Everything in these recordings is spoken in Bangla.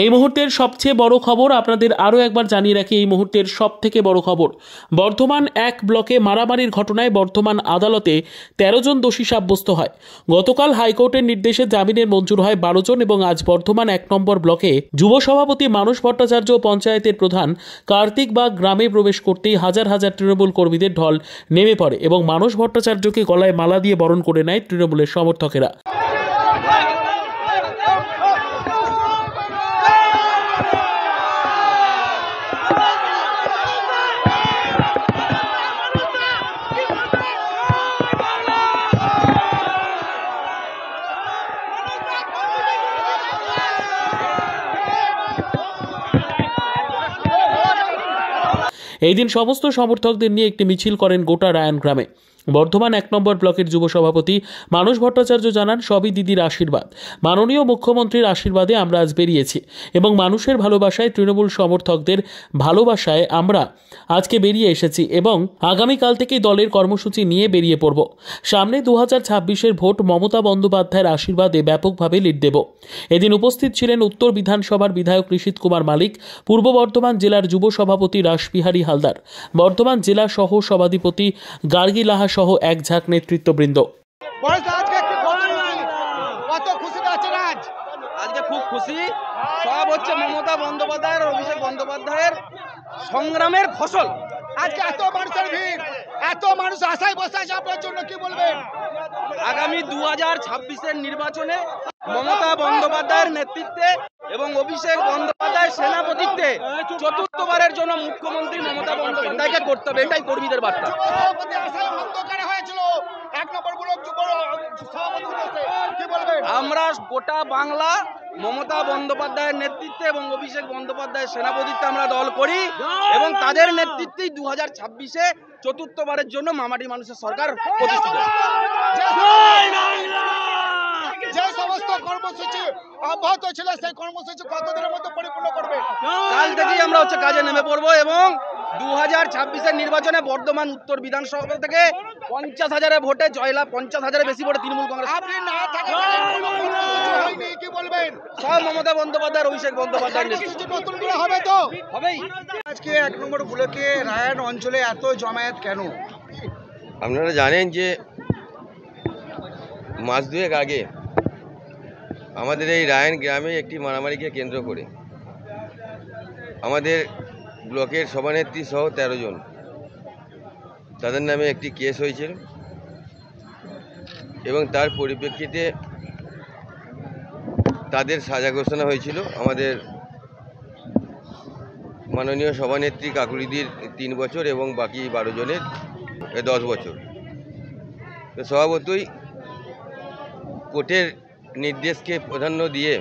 এই মুহূর্তের সবচেয়ে বড় খবর আপনাদের আরও একবার জানিয়ে রাখি। এই মুহূর্তের সবথেকে বড় খবর, বর্ধমান 1 ব্লকে মারামারির ঘটনায় বর্ধমান আদালতে 13 জন দোষী সাব্যস্ত হয়। গতকাল হাইকোর্টের নির্দেশে জামিনের মঞ্জুর হয় 12 জন এবং আজ বর্ধমান 1 নম্বর ব্লকে যুব সভাপতি মানস ভট্টাচার্য পঞ্চায়েতের প্রধান কার্তিক বাগ গ্রামে প্রবেশ করতেই হাজার হাজার তৃণমূল কর্মীদের ঢল নেমে পড়ে এবং মানস ভট্টাচার্যকে গলায় মালা দিয়ে বরণ করে নেয় তৃণমূলের সমর্থকেরা। এই দিন সমস্ত সমর্থকদের নিয়ে একটি মিছিল করেন গোটা রায়ন গ্রামে। বর্ধমান 1 নম্বর ব্লকের যুব সভাপতি মানস ভট্টাচার্য জানান, সবই দিদির আশীর্বাদ, মাননীয় মুখ্যমন্ত্রীর আশীর্বাদে আমরা আজ বেরিয়েছি এবং মানুষের ভালোবাসায়, তৃণমূল সমর্থকদের ভালোবাসায় আমরা আজকে বেরিয়ে এসেছি এবং আগামীকাল থেকেই দলের কর্মসূচি নিয়ে বেরিয়ে পড়ব। সামনে 2026-এর ভোট মমতা বন্দ্যোপাধ্যায়ের আশীর্বাদে ব্যাপকভাবে লিড দেব। এদিন উপস্থিত ছিলেন উত্তর বিধানসভার বিধায়ক ঋষিত কুমার মালিক, পূর্ব বর্ধমান জেলার যুব সভাপতি রাসবিহারী হালদার, বর্ধমান জেলা সহ সভাধিপতি গার্গী লাহা সহ এক ঝাঁক নেতৃত্ববৃন্দ। আজকে খুব খুশি, সব হচ্ছে মমতা বন্দ্যোপাধ্যায়ের আর অভিষেক বন্দ্যোপাধ্যায়ের সংগ্রামের ফসল। আজকে এত মানুষের ভিড়, এত মানুষ আশায় বসে আছে, আপনার জন্য কি বলবেন? আগামী 2026-এর নির্বাচনে মমতা বন্দ্যোপাধ্যায়ের নেতৃত্বে এবং অভিষেক বন্দ্যোপাধ্যায়ের সেনাপতিত্বে চতুর্থবারের জন্য মুখ্যমন্ত্রী মমতা বন্দ্যোপাধ্যায়কে করতে হবে, এটাই কর্মীদের বার্তা। আমরা গোটা বাংলা মমতা বন্দ্যোপাধ্যায়ের নেতৃত্বে এবং অভিষেক বন্দ্যোপাধ্যায়ের সেনাপতিত্বে আমরা দল করি এবং তাদের নেতৃত্বেই 2026-এ চতুর্থবারের জন্য মামাটি মানুষের সরকার প্রতিষ্ঠিত। যে সমস্ত কর্মসূচি অব্যাহত ছিল সেই কর্মসূচি কতদিনের মধ্যে পরিপূর্ণ করবে? কাল থেকেই আমরা কাজে নেমে পড়বো এবং 2026-এর নির্বাচনে বর্ধমান উত্তর বিধানসভা থেকে 50,000-এর ভোটে জয়লাভ, 50,000-এর বেশি ভোটে তৃণমূল কংগ্রেস। আপনি না থাকেন কি বলবেন? সব মমতা বন্দ্যোপাধ্যায়, অভিষেক বন্দ্যোপাধ্যায় নতুন করে হবে তো হবেই। আজকে 1 নম্বর ব্লকে রায়ন অঞ্চলে এত জমায়েত কেন? আপনারা জানেন যে মাস দুয়েক আগে আমাদের এই রায়ন গ্রামে একটি মারামারিকে কেন্দ্র করে আমাদের ব্লকের সভানেত্রী সহ 13 জন তাদের নামে একটি কেস হয়েছিল এবং তার পরিপ্রেক্ষিতে তাদের সাজা ঘোষণা হয়েছিল। আমাদের মাননীয় সভানেত্রী কাকুলিদির 3 বছর এবং বাকি 12 জনের 10 বছর। তো স্বভাবতই কোর্টের নির্দেশকে প্রাধান্য দিয়ে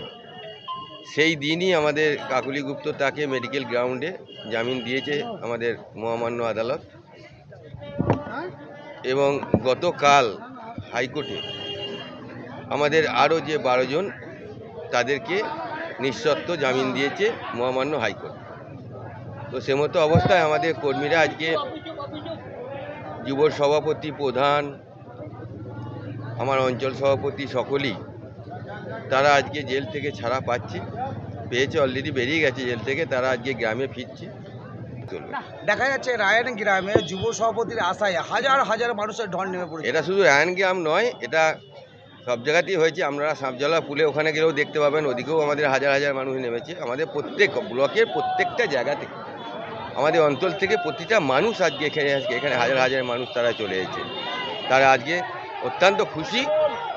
সেই দিনই আমাদের কাকুলি গুপ্ত তাকে মেডিকেল গ্রাউন্ডে জামিন দিয়েছে আমাদের মহামান্য আদালত এবং গতকাল হাইকোর্টে আমাদের আরও যে 12 জন তাদেরকে নিঃশর্ত জামিন দিয়েছে মহামান্য হাইকোর্ট। তো সে মতো অবস্থায় আমাদের কর্মীরা আজকে যুব সভাপতি, প্রধান, আমার অঞ্চল সভাপতি সকলেই তারা আজকে জেল থেকে ছাড়া পেয়েছে, অলরেডি বেরিয়ে গেছে জেল থেকে, তারা আজকে গ্রামে ফিরছে। দেখা যাচ্ছে রায়ন গ্রামে যুব সভাপতির আশায় হাজার হাজার মানুষের ঢল নেমে পড়েছে। এটা শুধু রায়ন গ্রাম নয়, এটা সব জায়গাতেই হয়েছে। আপনারা সাপজলা পুলে ওখানে গেলেও দেখতে পাবেন, ওদিকেও আমাদের হাজার হাজার মানুষ নেমেছে। আমাদের প্রত্যেক ব্লকের প্রত্যেকটা জায়গা থেকে, আমাদের অঞ্চল থেকে প্রতিটা মানুষ আজকে এখানে হাজার হাজার মানুষ তারা চলে এসেছে। তারা আজকে অত্যন্ত খুশি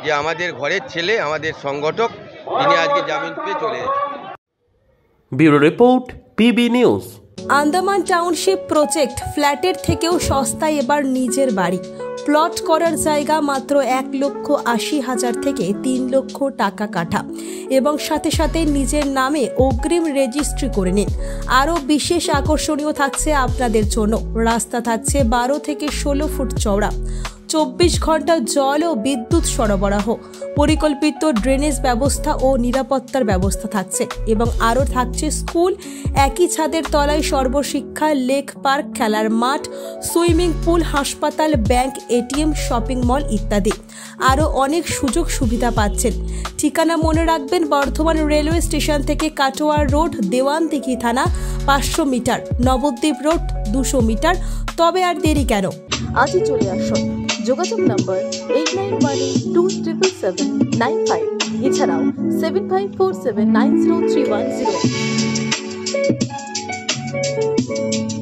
যে আমাদের ঘরের ছেলে, আমাদের সংগঠক, তিনি আজকে জামিন পেয়ে চলে এসেছে। Bureau report, PB news. Andaman township project, ফ্ল্যাটের থেকেও সস্তায় এবার নিজের বাড়ি। প্লট করার জায়গা মাত্র 1,80,000 থেকে 3 লক্ষ টাকা কাঠা এবং সাথে সাথে নিজের নামে অগ্রিম রেজিস্ট্রি করে নিন। আরও বিশেষ আকর্ষণীয় থাকছে আপনাদের জন্য, রাস্তা থাকছে 12 থেকে 16 ফুট চওড়া। 24 ঘন্টা জল ও বিদ্যুৎ সরবরাহ, পরিকল্পিত ড্রেনেজ ব্যবস্থা ও নিরাপত্তার ব্যবস্থা থাকছে এবং আরও থাকছে স্কুল, একই ছাদের তলায় সর্বশিক্ষা, লেক পার্ক, খেলার মাঠ, সুইমিং পুল, হাসপাতাল, ব্যাংক, এটিএম, শপিং মল ইত্যাদি। আরও অনেক সুযোগ সুবিধা পাচ্ছেন। ঠিকানা মনে রাখবেন, বর্ধমান রেলওয়ে স্টেশন থেকে কাটোয়া রোড, দেওয়ানদিঘি থানা 500 মিটার, নবদ্বীপ রোড 200 মিটার। তবে আর দেরি কেন, আজই চলে আসুন। যোগাযোগ নম্বর 8912777795, এছাড়াও 7547903108।